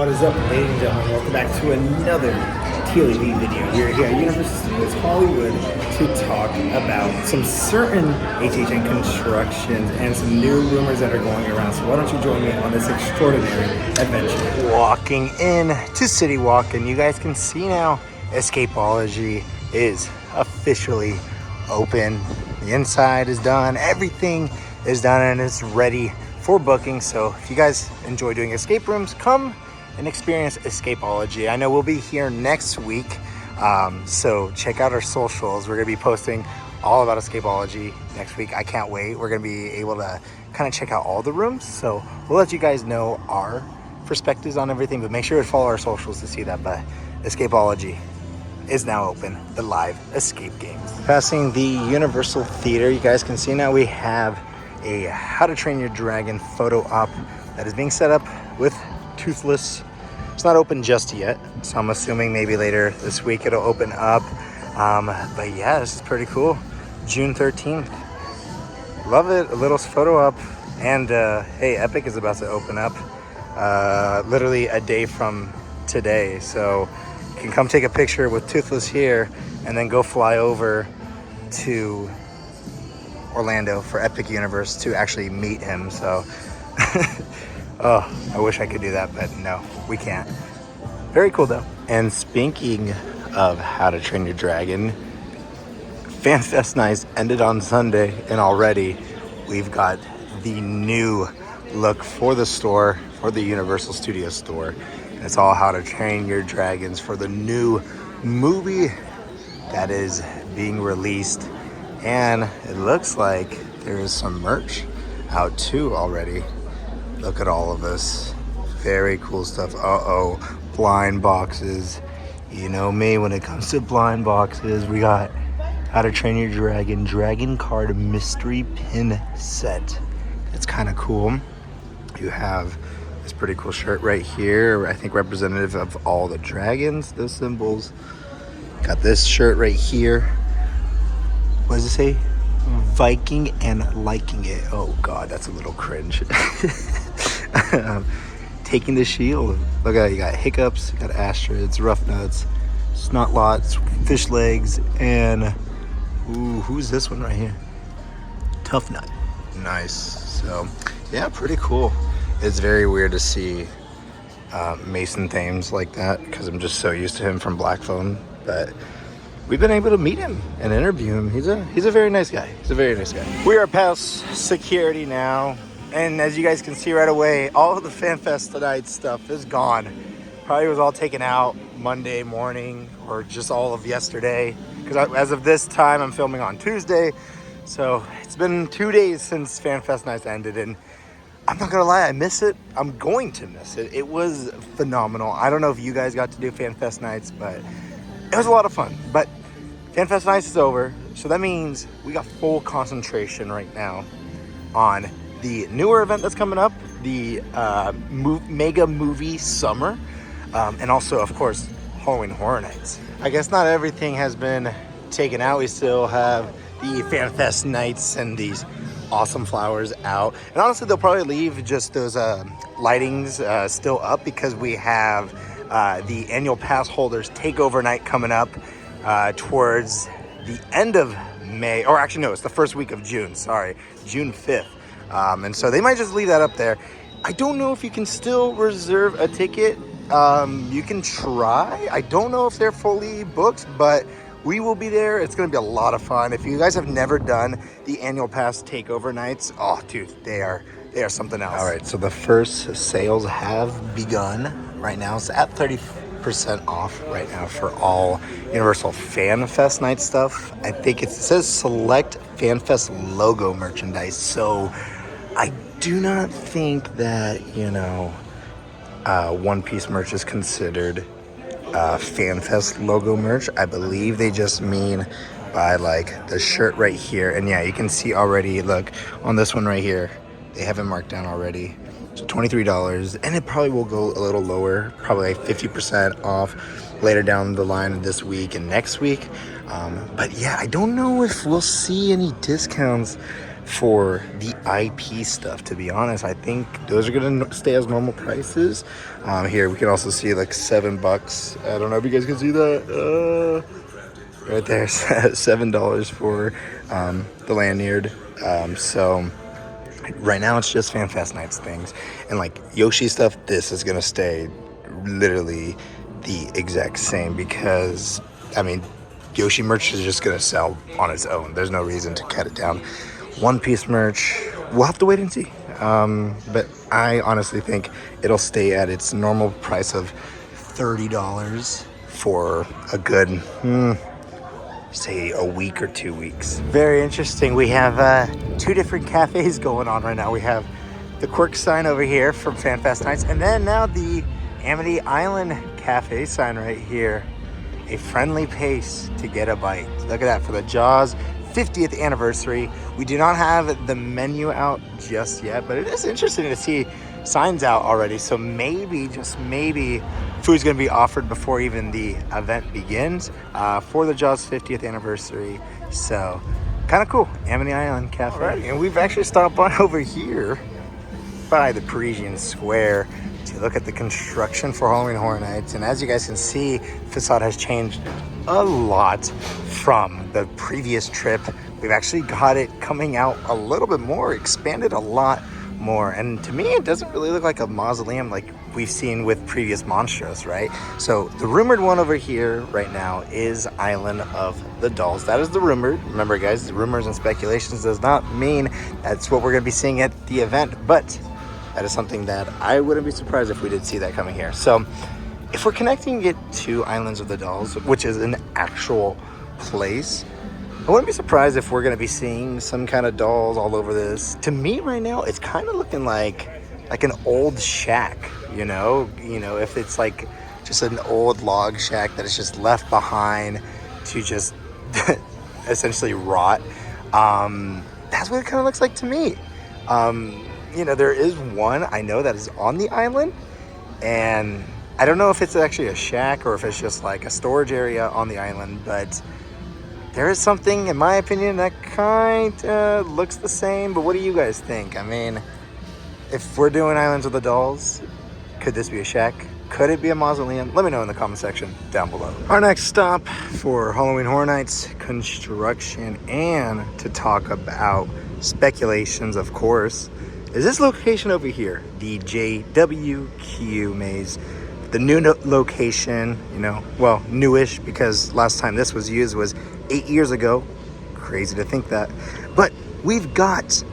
What is up, ladies and gentlemen? Welcome back to another TLEV video. We're here at Universal Studios Hollywood to talk about some certain HHN constructions and some new rumors that are going around. So why don't you join me on this extraordinary adventure? Walking in to City Walk, and you guys can see now Escapology is officially open. The inside is done, everything is done, and it's ready for booking. So if you guys enjoy doing escape rooms, come and experience Escapology. I know we'll be here next week, so check out our socials. We're gonna be posting all about Escapology next week. I can't wait. We're gonna be able to kind of check out all the rooms, so we'll let you guys know our perspectives on everything, but make sure to follow our socials to see that. But Escapology is now open, the live escape games. Passing the Universal Theater, you guys can see now we have a How to Train Your Dragon photo op that is being set up with Toothless. It's not open just yet, so I'm assuming maybe later this week it'll open up. But yeah, this is pretty cool. June 13th. Love it. A little photo op. And hey, Epic is about to open up literally a day from today. So you can come take a picture with Toothless here and then go fly over to Orlando for Epic Universe to actually meet him. So oh, I wish I could do that, but no, we can't. Very cool though. And speaking of How to Train Your Dragon, FanFest Nights ended on Sunday, and already we've got the new look for the store, for the Universal Studios store. And it's all How to Train Your Dragons for the new movie that is being released. And it looks like there is some merch out too already. Look at all of this. Very cool stuff. Uh-oh, blind boxes. You know me, when it comes to blind boxes, we got How to Train Your Dragon Dragon Card Mystery Pin Set. It's kind of cool. You have this pretty cool shirt right here, I think representative of all the dragons, those symbols. Got this shirt right here. What does it say? Viking and liking it. Oh God, that's a little cringe. Taking the shield. Look at it. You got hiccups, you got astrids, rough nuts, snot lots, fish legs, and ooh, who's this one right here? Tough nut. Nice. So yeah, pretty cool. It's very weird to see Mason Thames like that because I'm just so used to him from Black Phone, but we've been able to meet him and interview him. He's a very nice guy. He's a very nice guy. We are past security now, and as you guys can see right away, all of the FanFest Tonight stuff is gone. Probably was all taken out Monday morning or just all of yesterday, because as of this time, I'm filming on Tuesday. So it's been 2 days since FanFest Nights ended, and I'm not gonna lie, I miss it. I'm going to miss it. It was phenomenal. I don't know if you guys got to do FanFest Nights, but it was a lot of fun. But FanFest Nights is over, so that means we got full concentration right now on the newer event that's coming up, the Mega Movie Summer, and also, of course, Halloween Horror Nights. I guess not everything has been taken out. We still have the FanFest Nights and these awesome flowers out. And honestly, they'll probably leave just those lightings still up because we have the annual pass holders takeover night coming up towards the end of May, or actually no, it's the first week of June, sorry, June 5th. And so they might just leave that up there. I don't know if you can still reserve a ticket. You can try. I don't know if they're fully booked, but we will be there. It's going to be a lot of fun. If you guys have never done the annual pass takeover nights, oh dude, they are something else. All right, so the first sales have begun right now. It's at 30% off right now for all Universal FanFest Night stuff. I think it says select FanFest logo merchandise. So I do not think that, One Piece merch is considered FanFest logo merch. I believe they just mean by like the shirt right here. And yeah, you can see already, look, on this one right here, they have it marked down already. So $23, and it probably will go a little lower, probably like 50% off later down the line this week and next week. But yeah, I don't know if we'll see any discounts for the IP stuff, to be honest. I think those are gonna stay as normal prices. Here we can also see like $7. I don't know if you guys can see that. Right there, $7 for the lanyard. So right now it's just FanFest Nights things, and like Yoshi stuff, this is gonna stay literally the exact same, because I mean Yoshi merch is just gonna sell on its own. There's no reason to cut it down. One Piece merch, we'll have to wait and see, but I honestly think it'll stay at its normal price of $30 for a good say a week or 2 weeks. Very interesting. We have two different cafes going on right now. We have the Quirk sign over here from FanFest Nights, and then now the Amity Island Cafe sign right here. A friendly pace to get a bite. Look at that, for the Jaws 50th anniversary. We do not have the menu out just yet, but it is interesting to see signs out already. So maybe, just maybe, food's gonna be offered before even the event begins for the Jaws 50th anniversary. So kind of cool. Amity Island Cafe. All right, and we've actually stopped on over here by the Parisian Square to look at the construction for Halloween Horror Nights. And as you guys can see, the facade has changed a lot from the previous trip. We've actually got it coming out a little bit more, expanded a lot more. And to me, it doesn't really look like a mausoleum like we've seen with previous Monstros, right? So the rumored one over here right now is Island of the Dolls. That is the rumored. Remember guys, the rumors and speculations does not mean that's what we're gonna be seeing at the event, but that is something that I wouldn't be surprised if we did see that coming here. So if we're connecting it to Islands of the Dolls, which is an actual place, I wouldn't be surprised if we're going to be seeing some kind of dolls all over this. To me right now, it's kind of looking like an old shack, you know, if it's like just an old log shack that is just left behind to just essentially rot. That's what it kind of looks like to me. You know, there is one I know that is on the island, and I don't know if it's actually a shack or if it's just like a storage area on the island, but there is something, in my opinion, that kind of looks the same. But what do you guys think? I mean, if we're doing Islands of the Dolls, could this be a shack? Could it be a mausoleum? Let me know in the comment section down below. Our next stop for Halloween Horror Nights construction, and to talk about speculations, of course, is this location over here, the JWQ maze. The new location, you know, well, newish, because last time this was used was 8 years ago. Crazy to think that. But we've got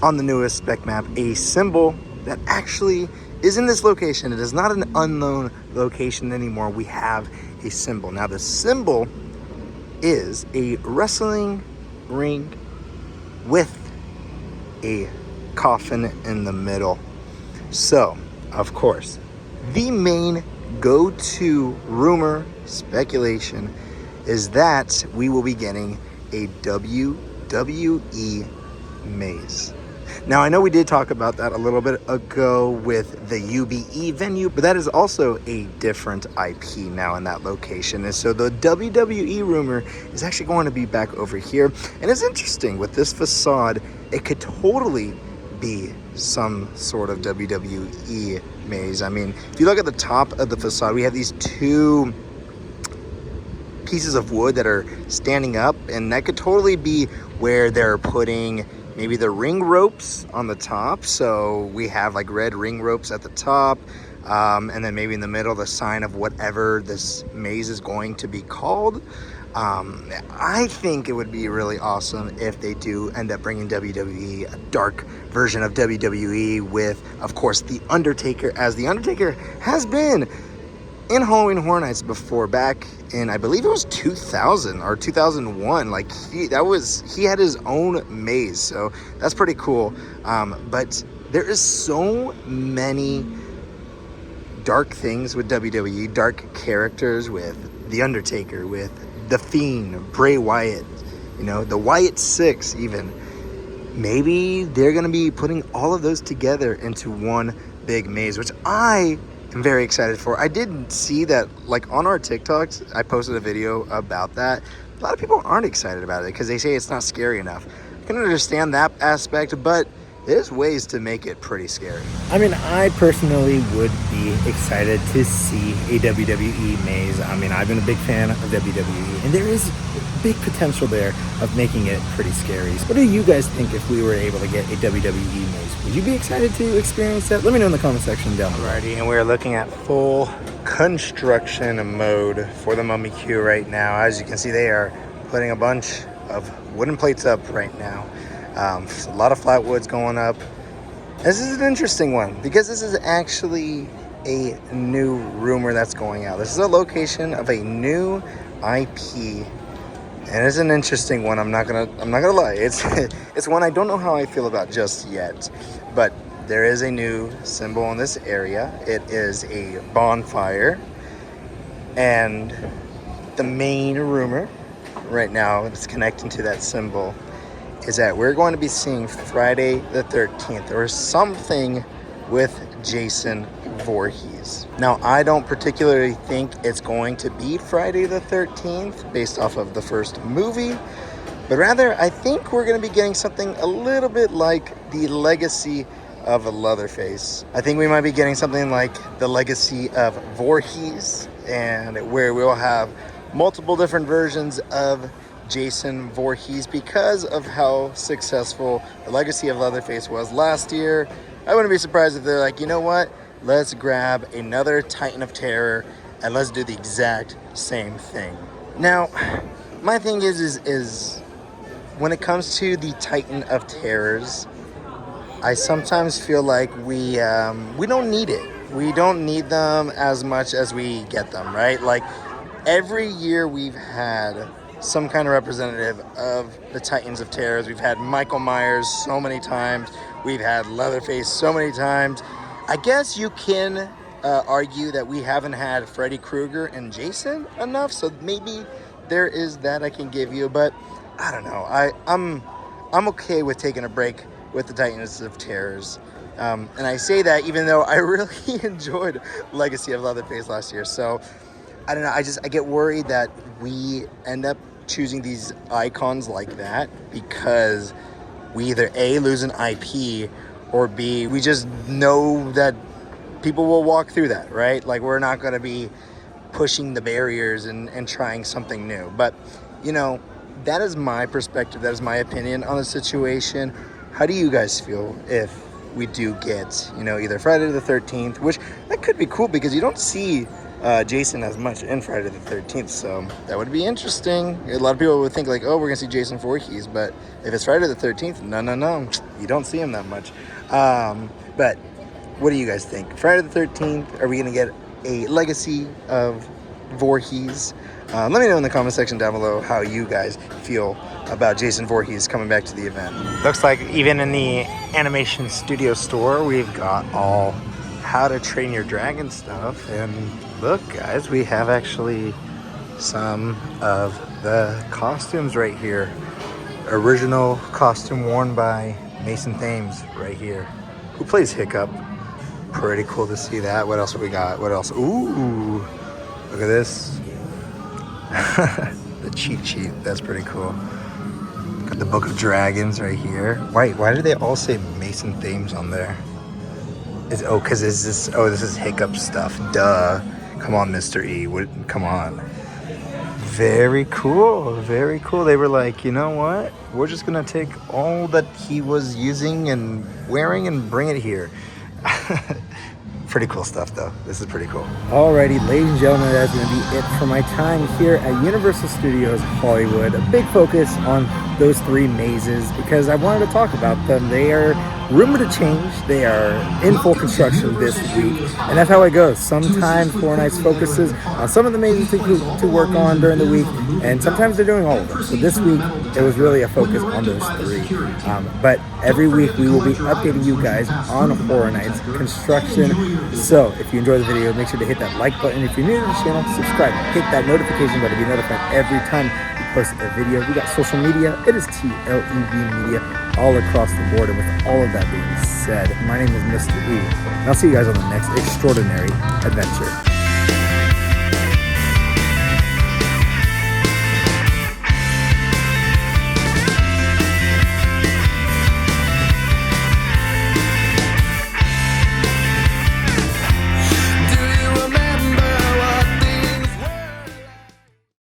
on the newest spec map a symbol that actually is in this location. It is not an unknown location anymore. We have a symbol. Now the symbol is a wrestling ring with a coffin in the middle. So, of course, the main go-to rumor speculation is that we will be getting a WWE maze. Now, I know we did talk about that a little bit ago with the UBE venue, but that is also a different IP now in that location. And so the WWE rumor is actually going to be back over here. And it's interesting, with this facade, it could totally be some sort of WWE maze. I mean, if you look at the top of the facade, we have these two pieces of wood that are standing up, and that could totally be where they're putting maybe the ring ropes on the top. So we have like red ring ropes at the top, and then maybe in the middle the sign of whatever this maze is going to be called. I think it would be really awesome if they do end up bringing WWE, a dark version of WWE with, of course, The Undertaker, as The Undertaker has been in Halloween Horror Nights before, back in, I believe it was 2000 or 2001. Like, he had his own maze, so that's pretty cool. But there is so many dark things with WWE, dark characters with The Undertaker, with The Fiend, Bray Wyatt, you know, the Wyatt Six even. Maybe they're going to be putting all of those together into one big maze, which I am very excited for. I did see that, like, on our TikToks, I posted a video about that. A lot of people aren't excited about it because they say it's not scary enough. can understand that aspect, but there's ways to make it pretty scary. I mean, I personally would be excited to see a WWE maze. I mean, I've been a big fan of WWE, and there is big potential there of making it pretty scary. So what do you guys think if we were able to get a WWE maze? Would you be excited to experience that? Let me know in the comment section down below. Alrighty, and we're looking at full construction mode for the Mummy Q right now. As you can see, they are putting a bunch of wooden plates up right now. A lot of flat woods going up. This is an interesting one because this is actually a new rumor that's going out. This is a location of a new IP, and it's an interesting one. I'm not gonna lie. It's one I don't know how I feel about just yet, but there is a new symbol in this area. It is a bonfire, and the main rumor right now that's connecting to that symbol is that we're going to be seeing Friday the 13th or something with Jason Voorhees. Now, I don't particularly think it's going to be Friday the 13th based off of the first movie, but rather I think we're going to be getting something a little bit like the legacy of a Leatherface. I think we might be getting something like the legacy of Voorhees, and where we'll have multiple different versions of Jason Voorhees because of how successful the legacy of Leatherface was last year. I wouldn't be surprised if they're like, you know what, let's grab another Titan of Terror and let's do the exact same thing. Now, my thing is when it comes to the Titan of Terrors, I sometimes feel like we don't need it. We don't need them as much as we get them, right? Like every year we've had some kind of representative of the Titans of Terrors. We've had Michael Myers so many times. We've had Leatherface so many times. I guess you can argue that we haven't had Freddy Krueger and Jason enough, so maybe there is that I can give you, but I don't know. I'm okay with taking a break with the Titans of Terrors. And I say that even though I really enjoyed Legacy of Leatherface last year. So I don't know, I get worried that we end up choosing these icons like that because we either A, lose an IP, or B, we just know that people will walk through that, right? Like we're not going to be pushing the barriers and trying something new. But, you know, that is my perspective. That is my opinion on the situation. How do you guys feel if we do get, you know, either Friday the 13th, which that could be cool because you don't see Jason as much in Friday the 13th, so that would be interesting. A lot of people would think like, oh, we're gonna see Jason Voorhees, but if it's Friday the 13th, no, you don't see him that much. But what do you guys think? Friday the 13th, are we gonna get a legacy of Voorhees? Let me know in the comment section down below how you guys feel about Jason Voorhees coming back to the event. Looks like even in the animation studio store, we've got all How to Train Your Dragon stuff. And look, guys, we have actually some of the costumes right here. Original costume worn by Mason Thames right here, who plays Hiccup. Pretty cool to see that. What else have we got? What else? Ooh, look at this. The cheat sheet. That's pretty cool. Got the Book of Dragons right here. Why do they all say Mason Thames on there? Because this is Hiccup stuff. Duh. Come on, Mr. E. Come on. Very cool. Very cool. They were like, you know what? We're just going to take all that he was using and wearing and bring it here. Pretty cool stuff, though. This is pretty cool. Alrighty, ladies and gentlemen, that's going to be it for my time here at Universal Studios Hollywood. A big focus on those three mazes because I wanted to talk about them. They are rumored to change. They are in full construction this week, and that's how it goes. Sometimes Horror Nights focuses on some of the mazes to work on during the week, and sometimes they're doing all of them. So this week, it was really a focus on those three. But every week, we will be updating you guys on Horror Nights construction. So if you enjoyed the video, make sure to hit that like button. If you're new to the channel, subscribe. Hit that notification button to be notified every time we post a video. We got social media. It is TLEV Media all across the board. And with all of that being said, my name is Mr. E, and I'll see you guys on the next extraordinary adventure.